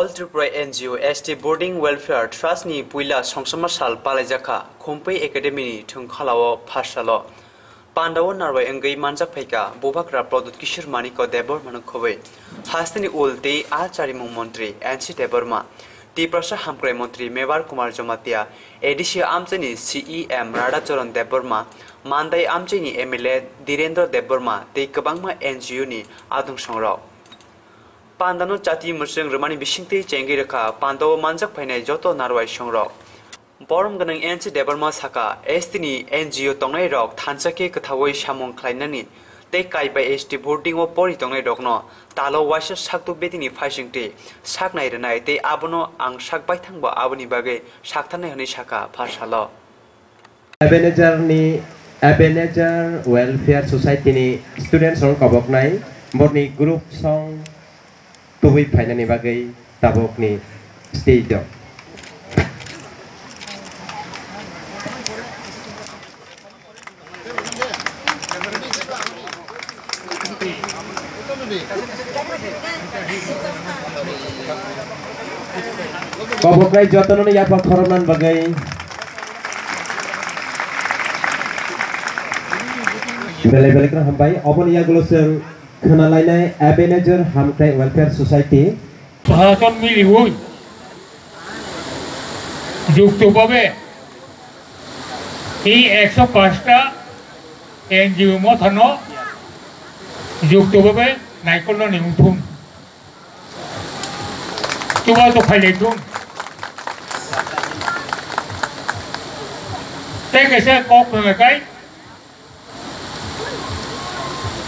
All Tripura NGO ST Boarding Welfare Trust ni puila songsama sal palajaka khompai academy ni thungkhalao phasalo Pandawo narwai engai manjak phaika bobakra product kishir maniko debor manukhobe hastini ulte achari mantri NC deborma Tiprasa hamkrai mantri Mewar Kumar Jomatia ADC amchani CEM Radacharan deborma Mandai amchani MLA Direndra deborma tei kabangma NGO ni adung songrao Pandano Chati Musang Romani Bishingti Chengiraka, Pandawo Manjak Paine Joto Narwai Shongro. Borum Ganang NC Deborma Saka, Estini NGO Tongai Rock, Tansake Katawai Shamon Kleinani, Take Kai by ST Boarding or Pori Tongai Dogno, Talo Washa Shaktu Betini Fashing Tea, Sak Night and Night, Te Abono, Ang Shak by Tangba Abani Bagay, Shaktane Honishaka, Pashalo. Ebenezer Welfare Society ni student song kabok nai, morni group song Tuwi Painani Bagay Tabok ni Stadium. Kabok jotono ni apa khoronan bagay. Bele-bele kena hampai. Apa ni ya guloseng Kenalainai Ebenezer Hamkrai Welfare Society. Bahasan milihui. Juktu babe. I 105টা NGO mothano. Juktu babe naikono ni utum. Coba tu kali itu. Tegese kok mengakai.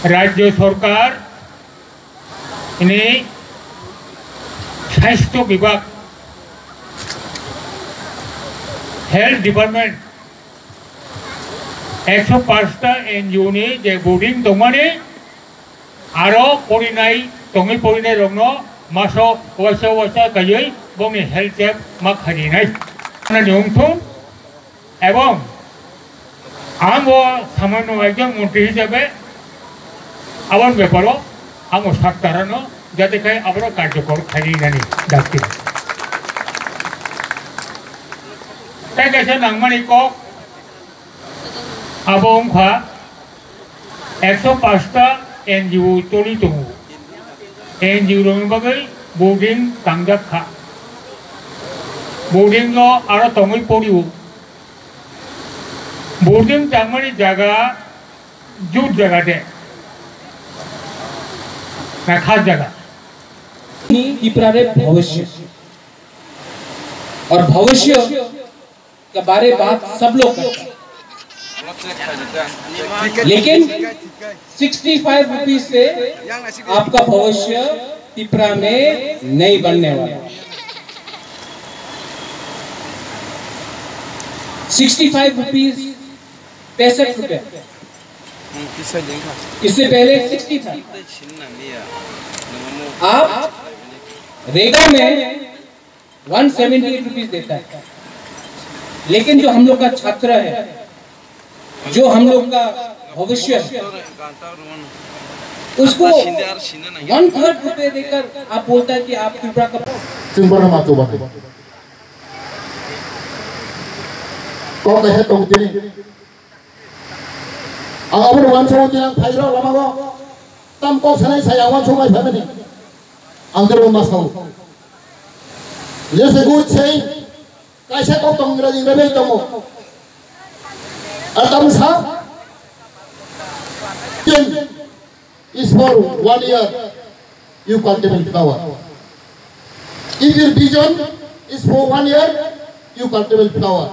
राज्य सरकार ini स्वास्थ्य विभाग health department 105টা NGO नि जे boarding दंमाने आरो परिनाय दंगै परिनाय रंनो मासो वासा गायै बंनि health check मा खारिनाय नियमखौ एवं आंबो सामान्य एकजन मन्त्रि हिसाबै आवन बेपारो आंगो साक्तारानो जाते खाय आबरो कार्यकर खारिनानि दाक्ति ताइकासे नांमानि को आबोंखा 105टा एनजीओ तोनि दङ एनजीओ रंनि बागै बोर्डिं तांजाखा बोर्डिं नो आरो दङै परिउ बोर्डिं तांमानि जागा जुट जागा दे खास जगह भविष्य और भविष्य के बारे बात सब लोग करते हैं लेकिन 65 रुपीस से आपका भविष्य त्रिपुरा में नहीं बनने वाला 65 रुपीस 65 रुपए इससे पहले 60 था आप रेगा में 178 रुपीस देता है लेकिन जो हम लोग का छात्र है जो हम लोग का भविष्य है उसको 1/3 रुपए देकर आप बोलता है कि आप त्रिपुरा का Angabur wan so tiang thairo lamago tam ko sanai saya wan so mai family angdero masau lese gut sei kaisa ko tongra jing rebe tomo atam sa tin is for 1 year you cultivate flower if your vision is for 1 year you cultivate flower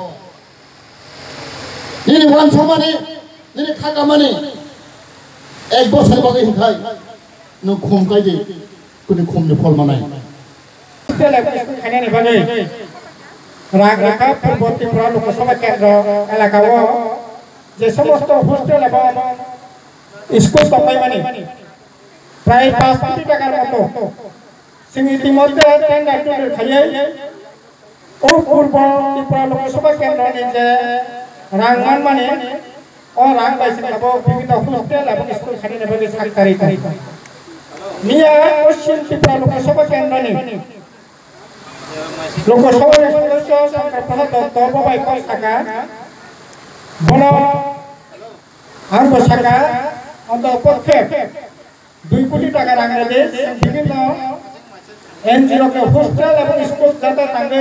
ini wan so mane Nini kata mana? Bos saya bagai hikai, nu kum kai je, kuni kum ni pol mana? Setelah itu hanya ni bagai, raga perboti peralu kesama kendra elakawa, je semua hostel lepas school sampai mana? Prai pas piti takar moto, singi timote tenda tu kaya, purba peralu kesama kendra ni je rangan mana? और रांग बाइस लबो विविध hostel अब school खड़ी ने बगे सरकारी मिया question Tripura Lok Sabha केंद्र ने लोकसभा सदस्य शंकर प्रसाद दत्त बाबाई कलसाका बना आर बसाका अंदर पक्षे 2 कोटी टाका बांग्लादेश विभिन्न एनजीओ के हॉस्टल एवं स्कूल जाता तांगे